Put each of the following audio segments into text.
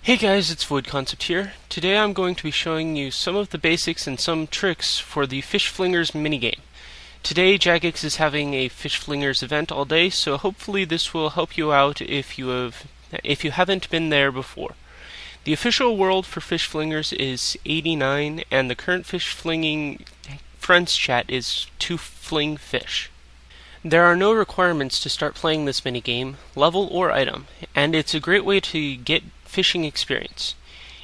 Hey guys, it's Void Concept here. Today I'm going to be showing you some of the basics and some tricks for the Fish Flingers minigame. Today Jagex is having a Fish Flingers event all day, so hopefully this will help you out if you haven't been there before. The official world for Fish Flingers is 89, and the current fish flinging friends chat is to fling fish. There are no requirements to start playing this minigame, level or item, and it's a great way to get fishing experience.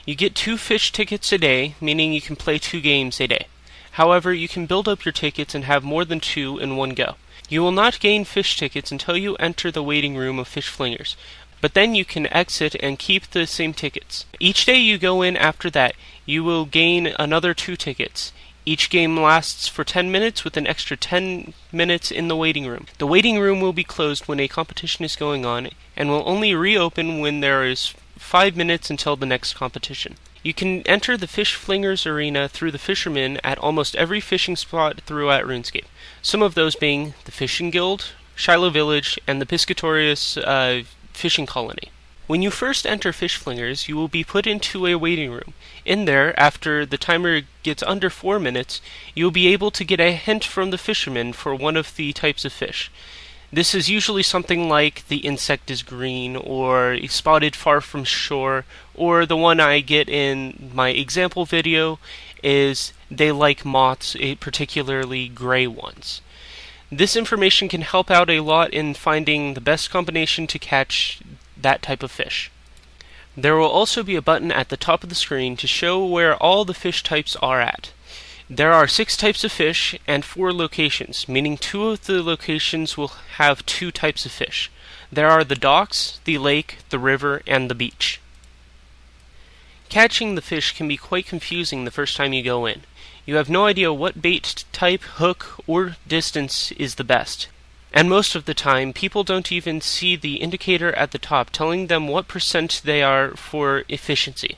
You get 2 fish tickets a day, meaning you can play 2 games a day. However, you can build up your tickets and have more than 2 in one go. You will not gain fish tickets until you enter the waiting room of Fish Flingers, but then you can exit and keep the same tickets. Each day you go in after that, you will gain another 2 tickets. Each game lasts for 10 minutes with an extra 10 minutes in the waiting room. The waiting room will be closed when a competition is going on and will only reopen when there is 5 minutes until the next competition. You can enter the Fish Flingers arena through the fisherman at almost every fishing spot throughout Runescape, some of those being the Fishing Guild, Shiloh Village, and the Piscatorius fishing colony. When you first enter Fish Flingers, you will be put into a waiting room. In there, after the timer gets under 4 minutes, you will be able to get a hint from the fisherman for one of the types of fish. This is usually something like the insect is green, or spotted far from shore, or the one I get in my example video is they like moths, particularly gray ones. This information can help out a lot in finding the best combination to catch that type of fish. There will also be a button at the top of the screen to show where all the fish types are at. There are 6 types of fish and 4 locations, meaning 2 of the locations will have 2 types of fish. There are the docks, the lake, the river, and the beach. Catching the fish can be quite confusing the first time you go in. You have no idea what bait type, hook, or distance is the best. And most of the time, people don't even see the indicator at the top telling them what % they are for efficiency.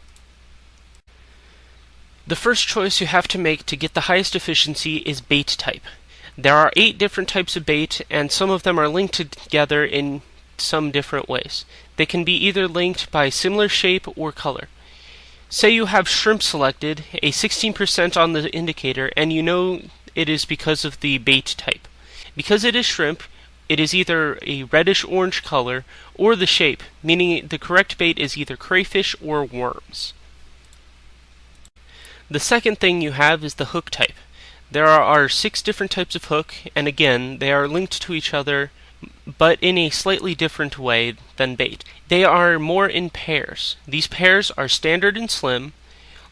The first choice you have to make to get the highest efficiency is bait type. There are 8 different types of bait, and some of them are linked together in some different ways. They can be either linked by similar shape or color. Say you have shrimp selected, a 16% on the indicator, and you know it is because of the bait type. Because it is shrimp, it is either a reddish-orange color or the shape, meaning the correct bait is either crayfish or worms. The second thing you have is the hook type. There are 6 different types of hook, and again, they are linked to each other, but in a slightly different way than bait. They are more in pairs. These pairs are standard and slim,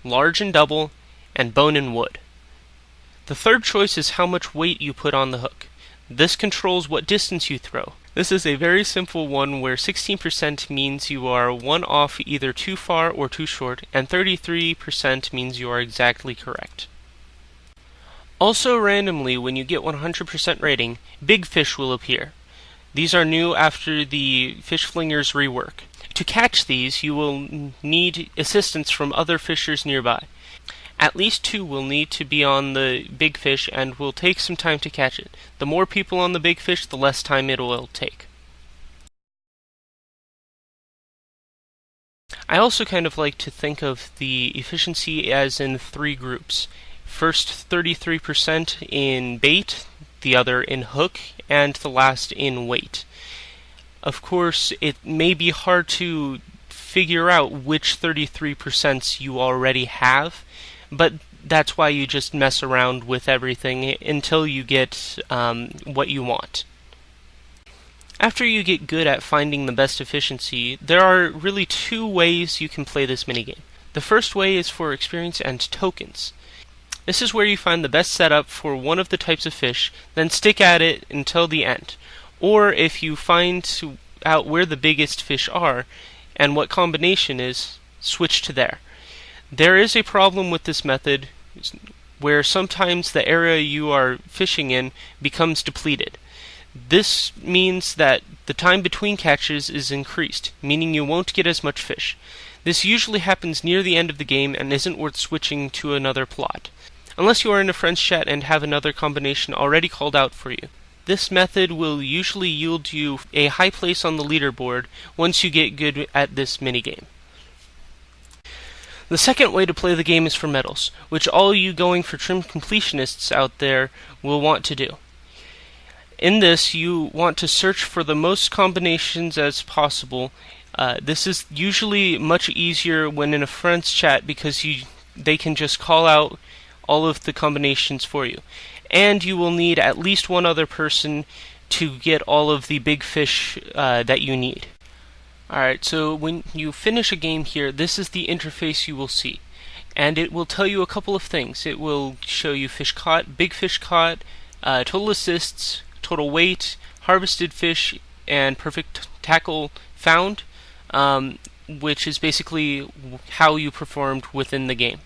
large and double, and bone and wood. The third choice is how much weight you put on the hook. This controls what distance you throw. This is a very simple one where 16% means you are 1 off either too far or too short, and 33% means you are exactly correct. Also randomly, when you get 100% rating, big fish will appear. These are new after the Fish Flingers rework. To catch these, you will need assistance from other fishers nearby. At least 2 will need to be on the big fish and will take some time to catch it. The more people on the big fish, the less time it will take. I also kind of like to think of the efficiency as in 3 groups. First 33% in bait, the other in hook, and the last in weight. Of course, it may be hard to figure out which 33% you already have, but that's why you just mess around with everything until you get what you want. After you get good at finding the best efficiency, there are really 2 ways you can play this minigame. The first way is for experience and tokens. This is where you find the best setup for one of the types of fish, then stick at it until the end. Or if you find out where the biggest fish are and what combination is, switch to there. There is a problem with this method where sometimes the area you are fishing in becomes depleted. This means that the time between catches is increased, meaning you won't get as much fish. This usually happens near the end of the game and isn't worth switching to another plot, unless you are in a friend's chat and have another combination already called out for you. This method will usually yield you a high place on the leaderboard once you get good at this minigame. The second way to play the game is for medals, which all you going for trim completionists out there will want to do. In this, you want to search for the most combinations as possible. This is usually much easier when in a friend's chat because they can just call out all of the combinations for you. And you will need at least one other person to get all of the big fish that you need. Alright, so when you finish a game here, this is the interface you will see. And it will tell you a couple of things. It will show you fish caught, big fish caught, total assists, total weight, harvested fish, and perfect tackle found, which is basically how you performed within the game.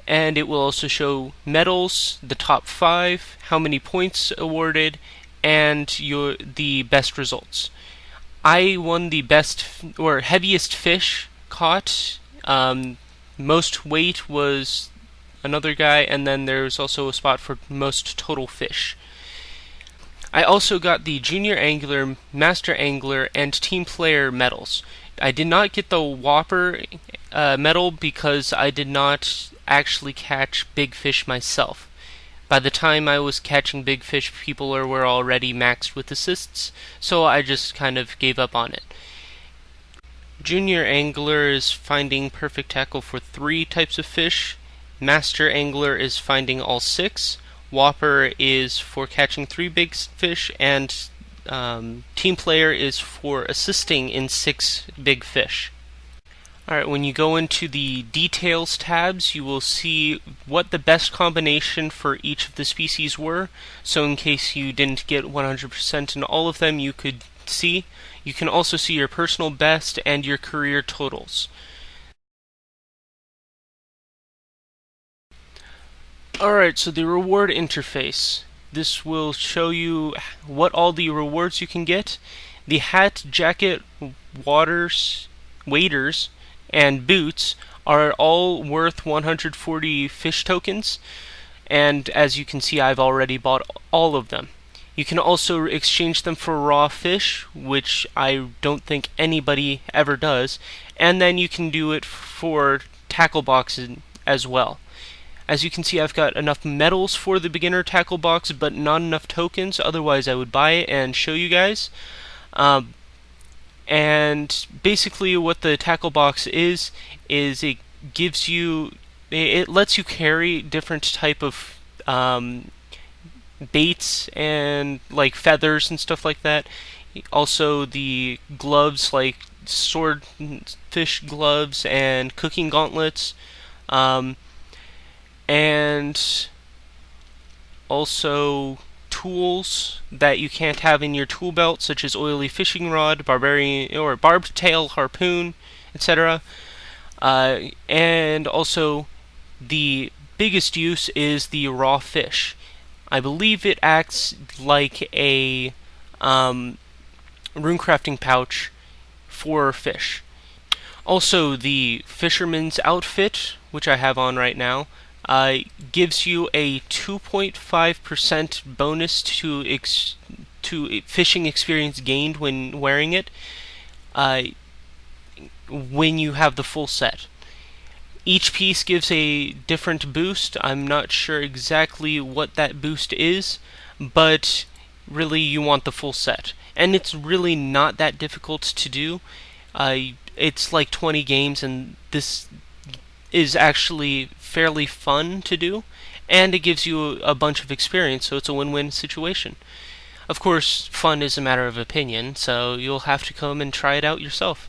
And it will also show medals, the top 5, how many points awarded, and the best results. I won the best or heaviest fish caught. Most weight was another guy, and then there's also a spot for most total fish. I also got the Junior Angler, Master Angler, and Team Player medals. I did not get the Whopper medal because I did not actually catch big fish myself. By the time I was catching big fish, people were already maxed with assists, so I just kind of gave up on it. Junior Angler is finding perfect tackle for 3 types of fish. Master Angler is finding all 6. Whopper is for catching 3 big fish, and Team Player is for assisting in 6 big fish. Alright, when you go into the details tabs, you will see what the best combination for each of the species were. So in case you didn't get 100% in all of them, you could see. You can also see your personal best and your career totals. Alright, so the reward interface. This will show you what all the rewards you can get. The hat, jacket, waders, and boots are all worth 140 fish tokens, and as you can see, I've already bought all of them. You can also exchange them for raw fish, which I don't think anybody ever does, and then you can do it for tackle boxes as well. As you can see, I've got enough medals for the beginner tackle box, but not enough tokens, otherwise I would buy it and show you guys. And basically what the tackle box is it gives you, it lets you carry different type of baits and like feathers and stuff like that. Also the gloves, like swordfish gloves and cooking gauntlets, and also tools that you can't have in your tool belt, such as oily fishing rod, barbarian or barbed tail harpoon, etc. And also the biggest use is the raw fish. I believe it acts like a runecrafting pouch for fish. Also, the fisherman's outfit, which I have on right now, gives you a 2.5% bonus to fishing experience gained when wearing it when you have the full set. Each piece gives a different boost. I'm not sure exactly what that boost is, but really you want the full set. And it's really not that difficult to do. It's like 20 games, and this is actually fairly fun to do, and it gives you a bunch of experience, so it's a win-win situation. Of course, fun is a matter of opinion, so you'll have to come and try it out yourself.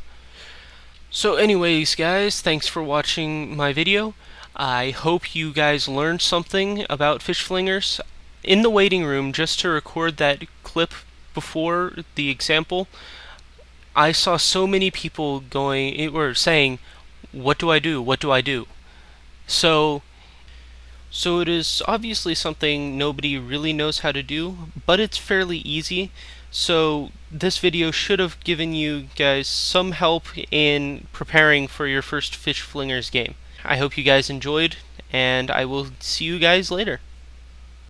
So anyways, guys, thanks for watching my video. I hope you guys learned something about Fish Flingers. In the waiting room, just to record that clip before the example, I saw so many people saying, "What do I do? What do I do?" So it is obviously something nobody really knows how to do, but it's fairly easy. So this video should have given you guys some help in preparing for your first Fish Flingers game. I hope you guys enjoyed, and I will see you guys later.